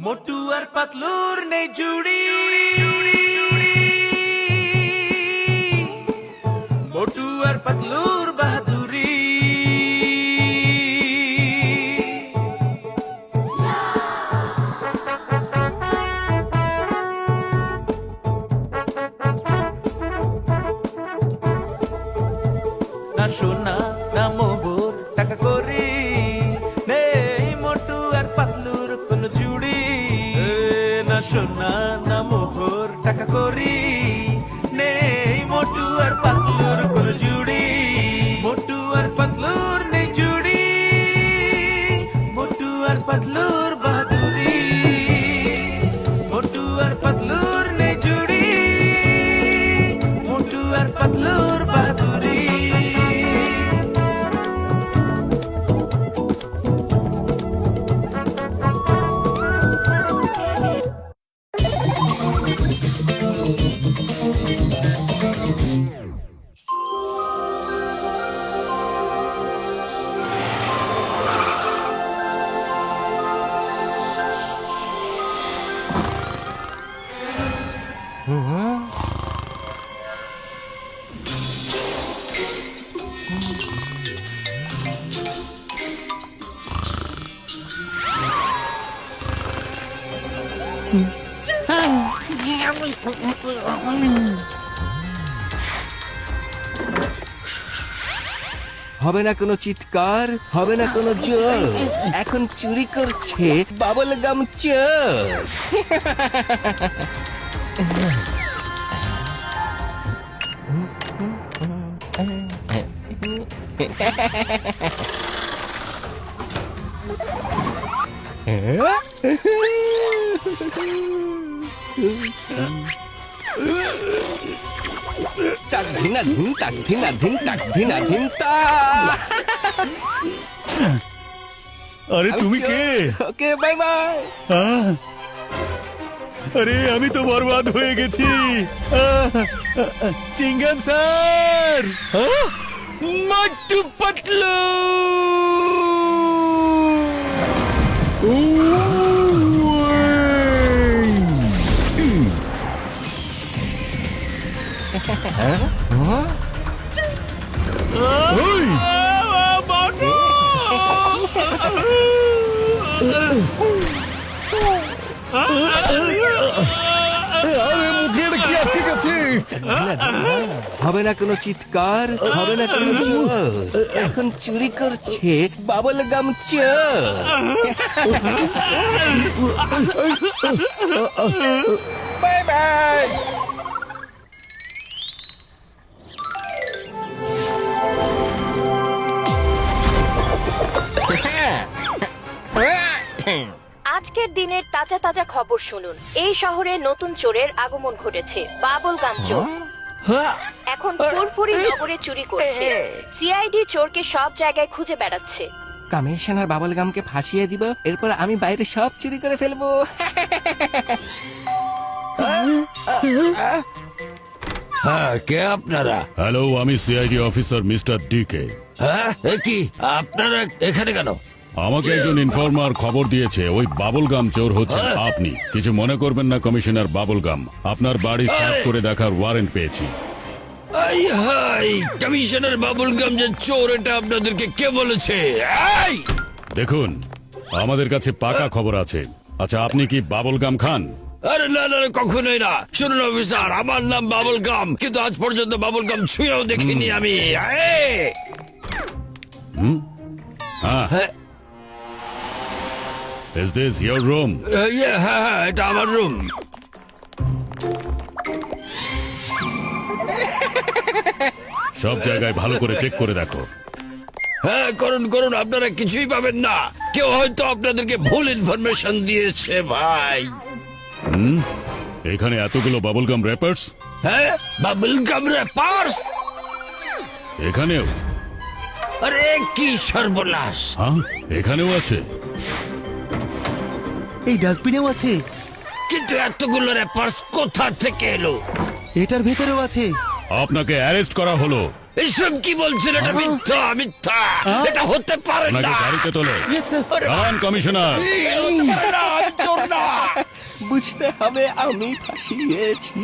মোটু আর পাতলুর নেই জুড়ি, মোটু আর পাতলুর বাহাদুরি। না সোনা না মোহর টাকা করি নেই মোটু আর পাতলুর কোনো জুড়ি। না সোনা না মোহর টাকা করি নেই মোটু আর পাতলুর কোনো জুড়ি। মোটু আর পাতলুর নেই জুড়ি, মোটু আর পাতলুর বাহাদুরি। মোটু আর পাতলুর নেই জুড়ি, মোটু আর পাতলুর বাহাদুরি। হবে না কোনো চিৎকার, হবে না কোনো জোর, এখন চুরি করছে বাবল গাম চোর। তাক ধিনা ধিন তাক ধিনা ধিন তাক ধিনা ধিন তা। আরে তুমি কে? Okay bye bye. আরে আমি তো বরবাদ হয়ে গেছি। চিঙ্গাম স্যার, মোটু পাতলু। ওই আরে মুখে এটা কি আটকে গেছে? হবে না কোনো চিৎকার, হবে না কোনো জোর, এখন চুরি করছে বাবল গাম চোর। Bye bye. আজকের দিনের তাজা তাজা খবর শুনুন। এই শহরে নতুন চোরের আগমন ঘটেছে, বাবল গাম চোর। এখন ফুরফুরি নগরে চুরি করছে। সিআইডি চোরকে সব জায়গায় খুঁজে বেড়াচ্ছে। কমিশনার বাবল গামকে ফাঁসিয়ে দিব, এরপর আমি বাইরে সব চুরি করে ফেলবো। হ্যাঁ, কে আপনারা? হ্যালো, আমি সিআইডি অফিসার মিস্টার ডিকে। হ্যাঁ, এ কি আপনারা এখানে কেন? আমাকে একজন ইনফর্মার খবর দিয়েছে ওই বাবুল গাম চোর হচ্ছেন আপনি। কিছু মনে করবেন না কমিশনার বাবুল গাম, আপনার বাড়ি সার্চ করে দেখার ওয়ারেন্ট পেয়েছি। আই হাই, কমিশনার বাবুল গাম যে চোর এটা আপনাদেরকে কে বলেছে? এই! দেখুন, আমাদের কাছে পাকা খবর আছে। আচ্ছা, আপনি কি বাবুল গাম খান? আরে না না না, কখনোই না। শুনুন অফিসার, আমার নাম বাবুল গাম, কিন্তু আজ পর্যন্ত বাবুল গাম ছুঁয়েও দেখিনি আমি। হ্যাঁ। Is this your room? হ্যাঁ হ্যাঁ, এটা আমার রুম। সব জায়গায় ভালো করে চেক করে দেখো। হ্যাঁ, করুন করুন, আপনারা কিছুই পাবেন না। কেউ হয়তো আপনাদেরকে ভুল ইনফরমেশন দিয়েছে ভাই। এখানে এতগুলো বাবুল গাম র্যাপার্স, হ্যাঁ, বাবুল গাম র্যাপার্স। এখানেও? আরে কি সর্বনাশ! হ্যাঁ, এখানেও আছে। এই ডাস্টবিনেও আছে, কিন্তু এতগুলো র্যাপার্স কোথা থেকে এলো? এটার ভেতরেও আছে। আপনাকে অ্যারেস্ট করা হলো। এসব কি বলছেন? এটা মিথ্যা মিথ্যা, এটা হতে পারে আপনাকে না। গাড়িতে তোলো। Yes sir. দাঁড়ান কমিশনার। এই হতে পারে না, আমি চোর না। বুঝতে হবে আমি ফাঁসিয়েছি।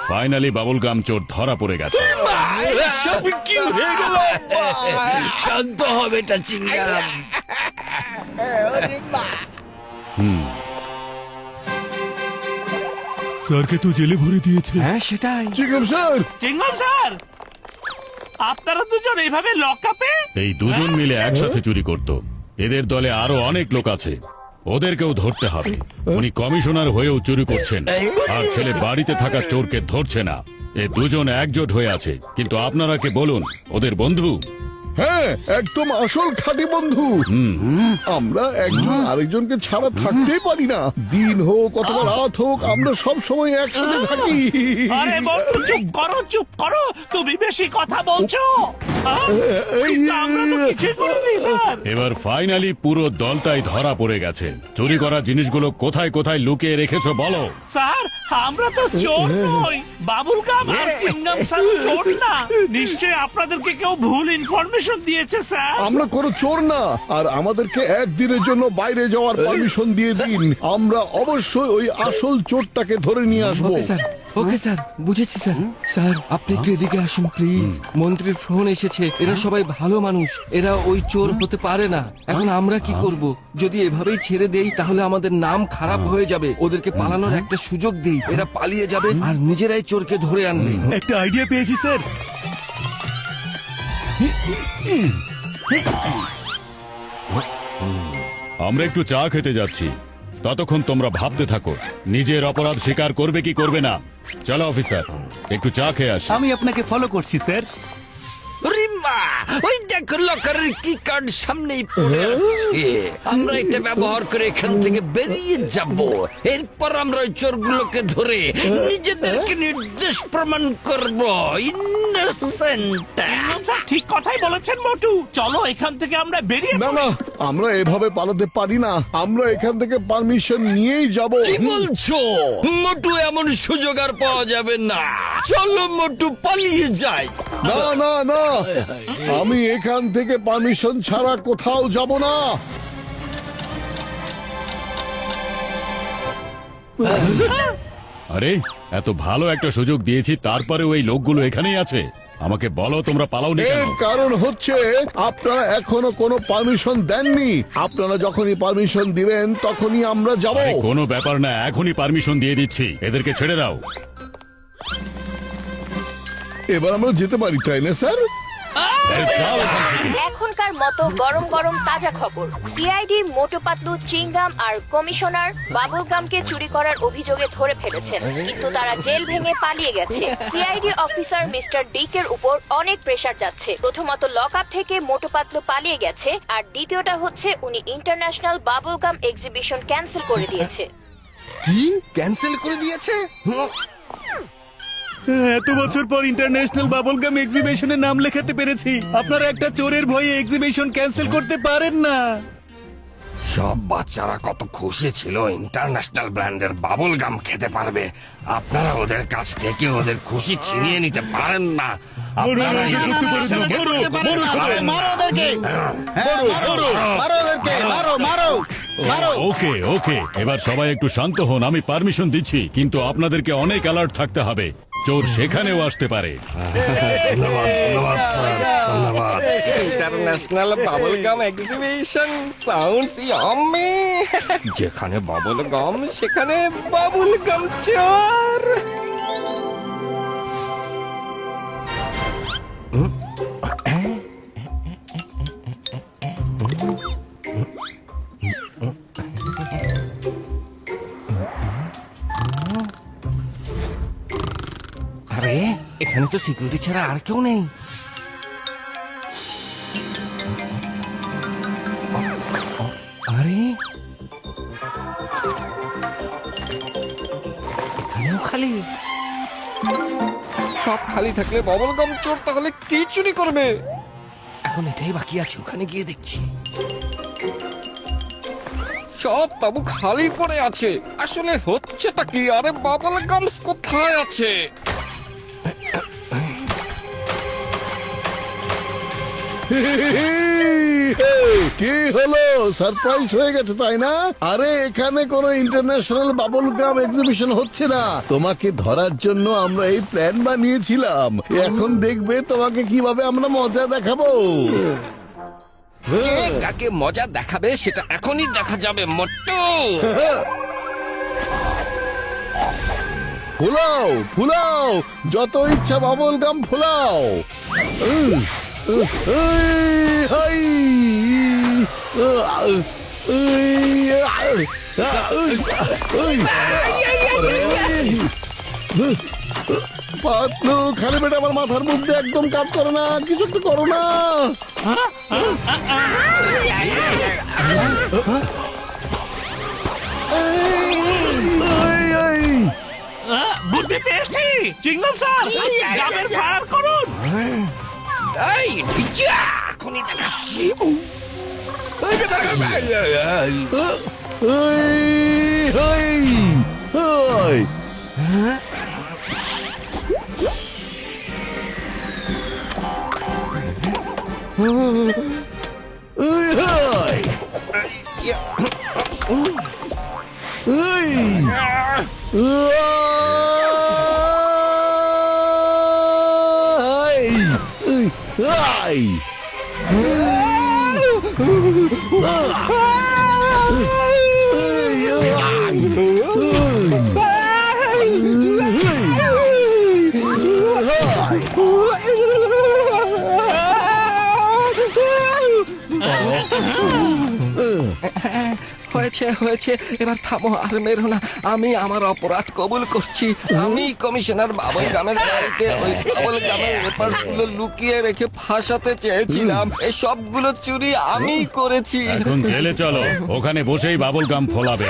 ফাইনালি বাবুল গাম চোর ধরা পড়ে গেছে। সব কি হয়ে গেল? শান্ত হবে এটা চিংগাম। স্যারকে তো জেলে ভরে দিয়েছে। হ্যাঁ সেটাই। চিংগাম স্যার, চিংগম স্যার, আপনারা দুজন এইভাবে লক আপে? এই দুজন মিলে একসাথে চুরি করত। এদের দলে আরো অনেক লোক আছে, ওদেরকেও ধরতে হবে। উনি কমিশনার হয়েও চুরি করছেন, আর ছেলে বাড়িতে থাকা চোরকে ধরছে না। এ দুজন একজোট হয়ে আছে, কিন্তু আপনারা কে বলুন, ওদের বন্ধু? হ্যাঁ, একদম আসল খাঁটি বন্ধু। আমরা একজন আরেকজনকে ছাড়া থাকতেই পারি না। দিন হোক অথবা রাত হোক, আমরা সব সময় একসাথে থাকি। আরে বন্ধু, চুপ করো, তুমি বেশি কথা বলছো। কিন্তু আমরা তো কিছুই করিনি স্যার। এবার ফাইনালি পুরো দলটাই ধরা পড়ে গেছে। চুরি করা জিনিসগুলো কোথায় কোথায় লুকিয়ে রেখেছো বলো। স্যার, আমরা তো চোর নই। বাবুল গাম আর চিংগম স্যার চোর না। নিশ্চয়ই আপনাদেরকে কেউ ভুল ইনফরমেশন দিয়েছে স্যার। আমরা কোনো চোর না, আর আমাদেরকে একদিনের জন্য বাইরে যাওয়ার পারমিশন দিয়ে দিন। আমরা অবশ্যই ওই আসল চোরটাকে ধরে নিয়ে আসবো। ওকে স্যার, ওকে স্যার, বুঝেছি স্যার। স্যার আপনি একটু এদিকে আসুন প্লিজ। মন্ত্রীর ফোন এসেছে, এরা সবাই ভালো মানুষ, এরা ওই চোর হতে পারে না। এখন আমরা কি করব? যদি এভাবেই ছেড়ে দেই তাহলে আমাদের নাম খারাপ হয়ে যাবে। ওদেরকে পালানোর একটা সুযোগ দেই, এরা পালিয়ে যাবে আর নিজেরাই চোরকে ধরে আনবে। একটা আইডিয়া পেয়েছি স্যার। আমরা একটু চা খেতে যাচ্ছি, ততক্ষণ তোমরা ভাবতে থাকো নিজের অপরাধ স্বীকার করবে কি করবে না। চলো অফিসার, একটু চা খেয়ে আসি। আমি আপনাকে ফলো করছি স্যার। রিম্মা, ওই দেখো লকারের কি কার্ড সামনেই পড়ে আছে। আমরা এটা ব্যবহার করে এখান থেকে বেরিয়ে যাব। এরপর আমরা ওই চোরগুলোকে ধরে নিজেদেরকে নির্দোষ প্রমাণ করব। ইনোসেন্ট। চিংগম স্যার ঠিক কথাই বলেছেন মোটু। চলো এখান থেকে আমরা বেরিয়ে না না, আমরা এভাবে পালাতে পারি না। আমরা এখান থেকে পারমিশন নিয়েই যাব। কি বলছো? মোটু, এমন সুযোগ আর পাওয়া যাবে না। চলো মোটু, পালিয়ে যাই। না না না, আমি এখান থেকে পারমিশন ছাড়া কোথাও যাব না। আরে এত ভালো একটা সুযোগ দিয়েছি, তারপরে ওই লোকগুলো এখানেই আছে। আমাকে বলো তোমরা পালাওনি এর কেন? কারণ হচ্ছে আপনারা এখনো কোনো পারমিশন দেননি। আপনারা যখনই পারমিশন দিবেন তখনই আমরা যাব। আরে, কোনো ব্যাপার না, এখনই পারমিশন দিয়ে দিচ্ছি। এদেরকে ছেড়ে দাও। এবার আমরা যেতে পারি, তাই না স্যার? এই, যাও এখান থেকে। এখনকার মতো গরম গরম তাজা খবর। সিআইডি মোটু পাতলু, চিংগাম আর কমিশনার বাবুল গামকে চুরি করার অভিযোগে ধরে ফেলেছেন, কিন্তু তারা জেল ভেঙে পালিয়ে গেছে। সিআইডি অফিসার মিস্টার ডিকের উপর অনেক প্রেসার যাচ্ছে। প্রথমত লক আপ থেকে মোটু পাতলু পালিয়ে গেছে, আর দ্বিতীয়টা হচ্ছে উনি ইন্টারন্যাশনাল বাবুল গাম এক্সিবিশন ক্যান্সেল করে দিয়েছে। কি ক্যান্সেল করে দিয়েছে? এত বছর পর ইন্টারন্যাশনাল বাবল গাম এক্সিবিশনে নাম লেখাতে পেরেছি। আপনারা একটা চোরের ভয়ে এক্সিবিশন ক্যান্সেল করতে পারেন না। সব বাচ্চারা কত খুশি ছিল ইন্টারন্যাশনাল ব্র্যান্ডের বাবল গাম খেতে পারবে। আপনারা ওদের কাছ থেকে ওদের খুশি ছিনিয়ে নিতে পারেন না। আপনারা ওকে ওকে, এবার সবাই একটু শান্ত হন। আমি পারমিশন দিচ্ছি, কিন্তু আপনাদেরকে অনেক অ্যালার্ট থাকতে হবে। চোর সেখানেও আসতে পারে। International bubble gum exhibition sounds yummy. যেখানে বাবল গাম সেখানে বাবুল গাম চোর। আরে এখানে তো সিকিউরিটি ছাড়া আর কেউ নেই। আরে এখানেও খালি। সব খালি থাকলে বাবলগাম চোর তাহলে কি চুরি করবে? এখন এটাই বাকি আছে, ওখানে গিয়ে দেখছি। সব তাবু খালি পড়ে আছে। আসলে হচ্ছেটা কি? আরে বাবলগামস কোথায় আছে? কি হলো, সারপ্রাইজ হয়ে গেছে তাই না? আরে এখানে কোনো ইন্টারন্যাশনাল বাবল গাম এক্সিবিশন হচ্ছে না, তোমাকে ধরার জন্য আমরা এই প্ল্যান বানিয়েছিলাম। এখন দেখবে তোমাকে কিভাবে আমরা মজা দেখাবো। কে কাকে মজা দেখাবে সেটা এখনই দেখা যাবে মোট্টু। ফুলাও ফুলাও, যত ইচ্ছা বাবল গাম ফুলাও। পাতলু, খালি বেটা আমার মাথার মধ্যে একদম কাজ করে না, কিছু একটু করো না। বুদ্ধি পেয়েছি চিংগাম স্যার, গ্রামের ফায়ার করুন। এই ঠিকই এখনই দেখাচ্ছি। হয়েছে হয়েছে, এবার থামো আর মেরো না। আমি আমার অপরাধ কবুল করছি। আমি কমিশনার বাবল গামের বাড়িতে ওই বাবল গামের পেপারস গুলো লুকিয়ে রেখে ফাঁসাতে চেয়েছিলাম। এই সবগুলো চুরি আমি করেছি। এখন জেলে চলো, ওখানে বসেই বাবল গাম ফলাবে।